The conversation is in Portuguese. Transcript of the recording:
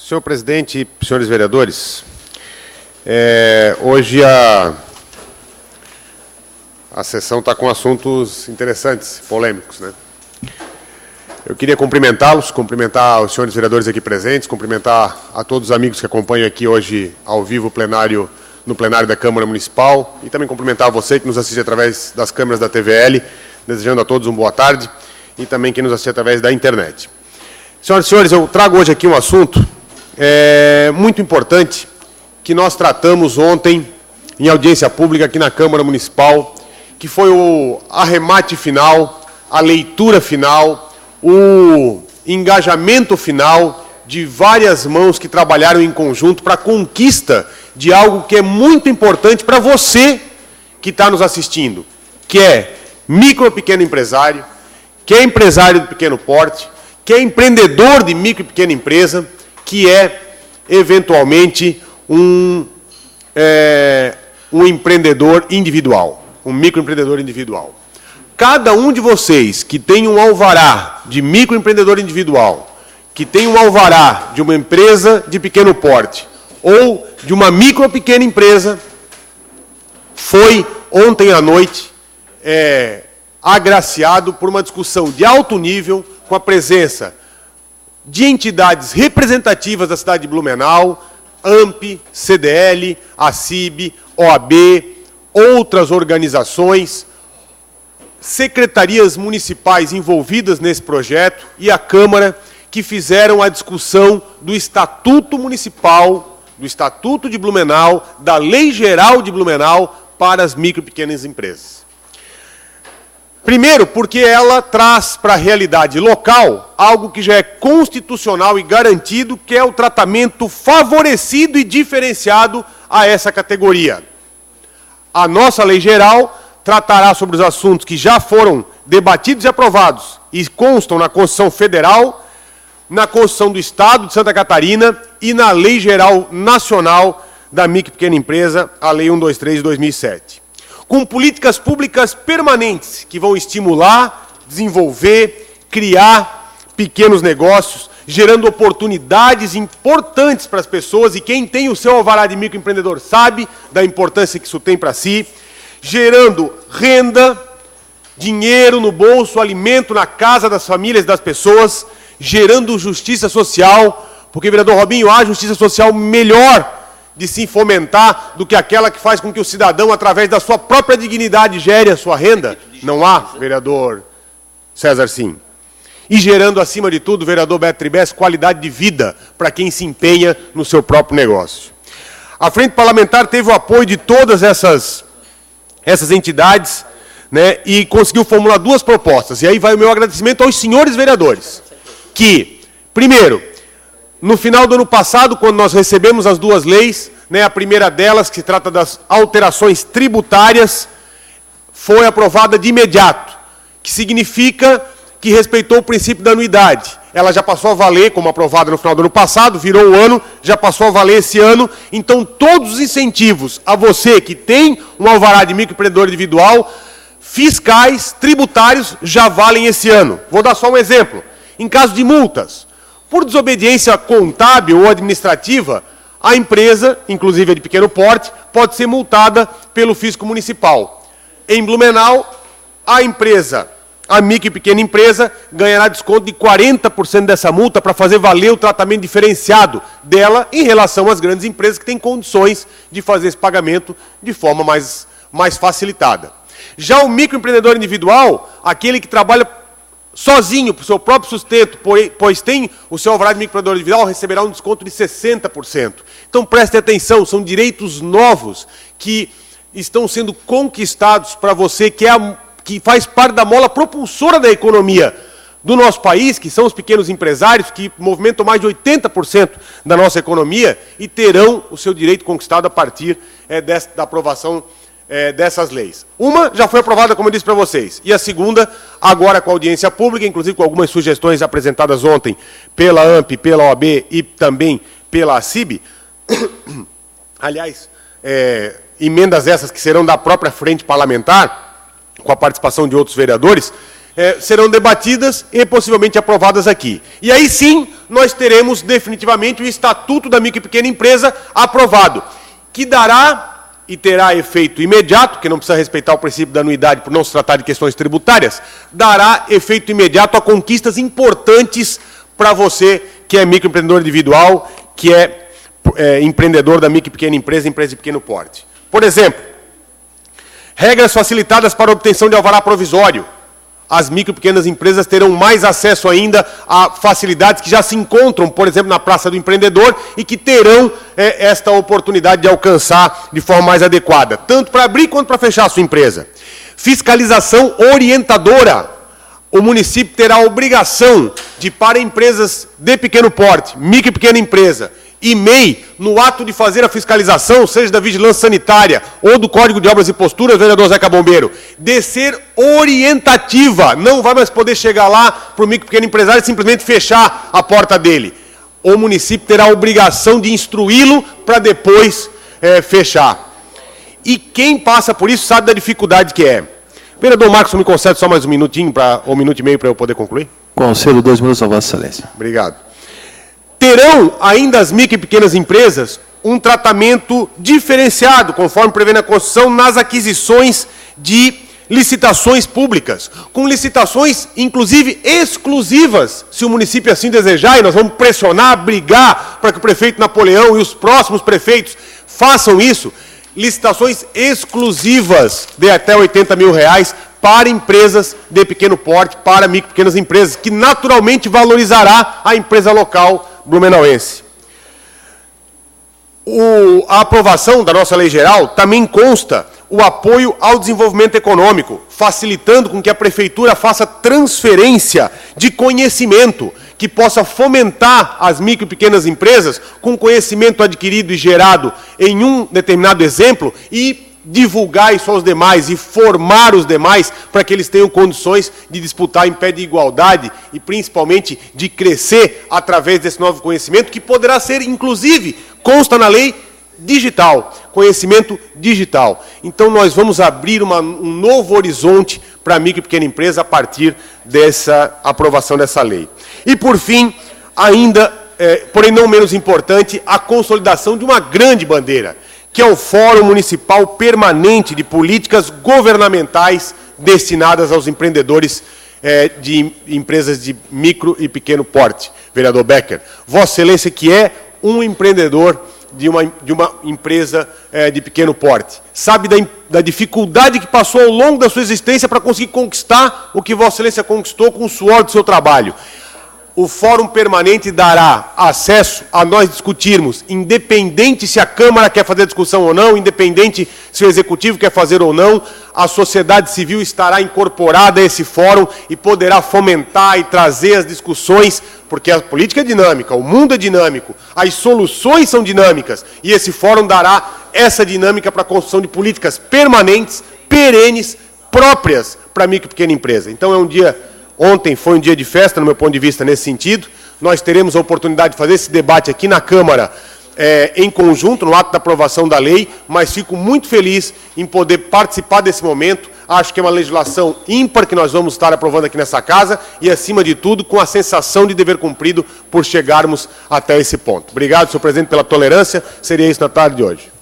Senhor presidente, senhores vereadores, hoje a sessão está com assuntos interessantes, polêmicos, né? Eu queria cumprimentá-los, cumprimentar os senhores vereadores aqui presentes, cumprimentar a todos os amigos que acompanham aqui hoje ao vivo no plenário da Câmara Municipal e também cumprimentar você que nos assiste através das câmeras da TVL, desejando a todos uma boa tarde e também quem nos assiste através da internet. Senhoras e senhores, eu trago hoje aqui um assunto muito importante que nós tratamos ontem em audiência pública aqui na Câmara Municipal, que foi o arremate final, a leitura final, o engajamento final de várias mãos que trabalharam em conjunto para a conquista de algo que é muito importante para você que está nos assistindo, que é micro e pequeno empresário, que é empresário de pequeno porte, que é empreendedor de micro e pequena empresa, que é, eventualmente, um empreendedor individual, um microempreendedor individual. Cada um de vocês que tem um alvará de microempreendedor individual, que tem um alvará de uma empresa de pequeno porte, ou de uma micro ou pequena empresa, foi ontem à noite agraciado por uma discussão de alto nível, com a presença de entidades representativas da cidade de Blumenau, AMP, CDL, ACIB, OAB, outras organizações, secretarias municipais envolvidas nesse projeto e a Câmara, que fizeram a discussão do Estatuto Municipal, do Estatuto de Blumenau, da Lei Geral de Blumenau para as micro e pequenas empresas. Primeiro, porque ela traz para a realidade local algo que já é constitucional e garantido, que é o tratamento favorecido e diferenciado a essa categoria. A nossa lei geral tratará sobre os assuntos que já foram debatidos e aprovados e constam na Constituição Federal, na Constituição do Estado de Santa Catarina e na Lei Geral Nacional da Micro e Pequena Empresa, a Lei 123 de 2007. Com políticas públicas permanentes que vão estimular, desenvolver, criar pequenos negócios, gerando oportunidades importantes para as pessoas, e quem tem o seu alvará de microempreendedor sabe da importância que isso tem para si, gerando renda, dinheiro no bolso, alimento na casa das famílias das pessoas, gerando justiça social, porque, vereador Robinho, há justiça social melhor de se fomentar do que aquela que faz com que o cidadão, através da sua própria dignidade, gere a sua renda? Não há, vereador César Sim. E gerando, acima de tudo, vereador Beto Tribes, qualidade de vida para quem se empenha no seu próprio negócio. A Frente Parlamentar teve o apoio de todas essas entidades, né, e conseguiu formular duas propostas. E aí vai o meu agradecimento aos senhores vereadores, que, primeiro, no final do ano passado, quando nós recebemos as duas leis, né, a primeira delas, que se trata das alterações tributárias, foi aprovada de imediato, que significa que respeitou o princípio da anuidade. Ela já passou a valer, como aprovada no final do ano passado, virou o ano, já passou a valer esse ano. Então, todos os incentivos a você que tem um alvará de microempreendedor individual, fiscais, tributários, já valem esse ano. Vou dar só um exemplo. Em caso de multas, por desobediência contábil ou administrativa, a empresa, inclusive a de pequeno porte, pode ser multada pelo fisco municipal. Em Blumenau, a micro e pequena empresa ganhará desconto de 40% dessa multa para fazer valer o tratamento diferenciado dela em relação às grandes empresas que têm condições de fazer esse pagamento de forma mais facilitada. Já o microempreendedor individual, aquele que trabalha sozinho, para o seu próprio sustento, pois tem o seu alvará de microempreendedor individual, receberá um desconto de 60%. Então, prestem atenção, são direitos novos que estão sendo conquistados para você, que faz parte da mola propulsora da economia do nosso país, que são os pequenos empresários, que movimentam mais de 80% da nossa economia e terão o seu direito conquistado a partir da aprovação dessas leis. Uma já foi aprovada, como eu disse para vocês, e a segunda, agora com audiência pública, inclusive com algumas sugestões apresentadas ontem pela AMP, pela OAB e também pela ACIB. Aliás, emendas essas que serão da própria frente parlamentar, com a participação de outros vereadores, serão debatidas e possivelmente aprovadas aqui. E aí sim, nós teremos definitivamente o Estatuto da Micro e Pequena Empresa aprovado, que dará e terá efeito imediato, que não precisa respeitar o princípio da anuidade por não se tratar de questões tributárias, dará efeito imediato a conquistas importantes para você que é microempreendedor individual, que é empreendedor da micro e pequena empresa de pequeno porte. Por exemplo, regras facilitadas para a obtenção de alvará provisório. As micro e pequenas empresas terão mais acesso ainda a facilidades que já se encontram, por exemplo, na Praça do Empreendedor e que terão esta oportunidade de alcançar de forma mais adequada, tanto para abrir quanto para fechar a sua empresa. Fiscalização orientadora. O município terá a obrigação de, para empresas de pequeno porte, micro e pequena empresa, e MEI, no ato de fazer a fiscalização, seja da vigilância sanitária ou do Código de Obras e Posturas, vereador Zeca Bombeiro, de ser orientativa. Não vai mais poder chegar lá para o micro e pequeno empresário e simplesmente fechar a porta dele. O município terá a obrigação de instruí-lo para depois fechar. E quem passa por isso sabe da dificuldade que é. Vereador Marcos, me concede só mais um minutinho, um minuto e meio para eu poder concluir? Concedo 2 minutos a Vossa Excelência. Obrigado. Terão ainda as micro e pequenas empresas um tratamento diferenciado, conforme prevê na Constituição, nas aquisições de licitações públicas, com licitações, inclusive, exclusivas, se o município assim desejar, e nós vamos pressionar, brigar para que o prefeito Napoleão e os próximos prefeitos façam isso, licitações exclusivas de até R$80 mil para empresas de pequeno porte, para micro e pequenas empresas, que naturalmente valorizará a empresa local blumenauense. A aprovação da nossa lei geral também consta o apoio ao desenvolvimento econômico, facilitando com que a prefeitura faça transferência de conhecimento, que possa fomentar as micro e pequenas empresas com conhecimento adquirido e gerado em um determinado exemplo e divulgar isso aos demais e formar os demais para que eles tenham condições de disputar em pé de igualdade e, principalmente, de crescer através desse novo conhecimento, que poderá ser, inclusive, consta na lei, digital, conhecimento digital. Então, nós vamos abrir um novo horizonte para a micro e pequena empresa a partir dessa aprovação dessa lei. E, por fim, ainda, porém não menos importante, a consolidação de uma grande bandeira, que é o Fórum Municipal Permanente de Políticas Governamentais destinadas aos empreendedores de empresas de micro e pequeno porte. Vereador Becker, Vossa Excelência, que é um empreendedor de uma empresa de pequeno porte, sabe da dificuldade que passou ao longo da sua existência para conseguir conquistar o que Vossa Excelência conquistou com o suor do seu trabalho. O Fórum Permanente dará acesso a nós discutirmos, independente se a Câmara quer fazer discussão ou não, independente se o Executivo quer fazer ou não, a sociedade civil estará incorporada a esse fórum e poderá fomentar e trazer as discussões, porque a política é dinâmica, o mundo é dinâmico, as soluções são dinâmicas, e esse fórum dará essa dinâmica para a construção de políticas permanentes, perenes, próprias para a micro e pequena empresa. Então é um dia... Ontem foi um dia de festa, no meu ponto de vista, nesse sentido. Nós teremos a oportunidade de fazer esse debate aqui na Câmara em conjunto, no ato da aprovação da lei, mas fico muito feliz em poder participar desse momento. Acho que é uma legislação ímpar que nós vamos estar aprovando aqui nessa casa e, acima de tudo, com a sensação de dever cumprido por chegarmos até esse ponto. Obrigado, senhor presidente, pela tolerância. Seria isso na tarde de hoje.